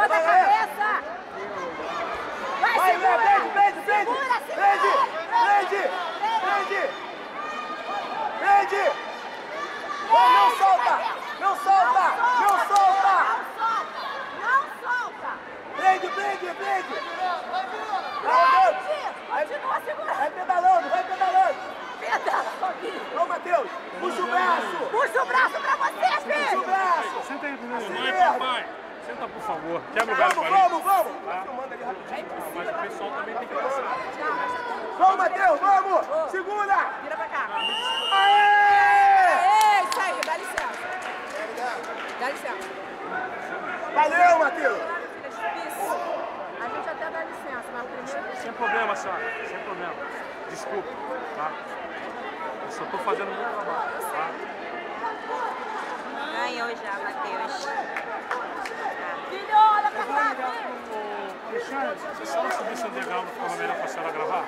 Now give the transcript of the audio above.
Levanta a cabeça! Vai, segura! Prende! Não solta! Não solta! Prende! Continua segurando! Vai pedalando! Pedala, Vamos, Matheus! Puxa o braço! Puxa o braço pra você, filho! Puxa o braço! Senta aí primeiro. Assim Mãe, mesmo. papai. Senta, por favor. Quebra o galho pra mim. Vamos! Tá? Mas o pessoal também tem que passar. Vamos, Matheus! Vamos! Segura! Vira pra cá. Aê! Isso aí, dá licença. Dá licença. Valeu, Matheus! Isso. A gente até dá licença, mas o primeiro... Sem problema, senhora. Sem problema. Desculpa, tá? Eu só tô fazendo o meu trabalho, tá? Ganhou já, Matheus. Filho, olha pra cá, filho. Alexandre, se a senhora subisse um degrau, não ficava melhor pra senhora gravar?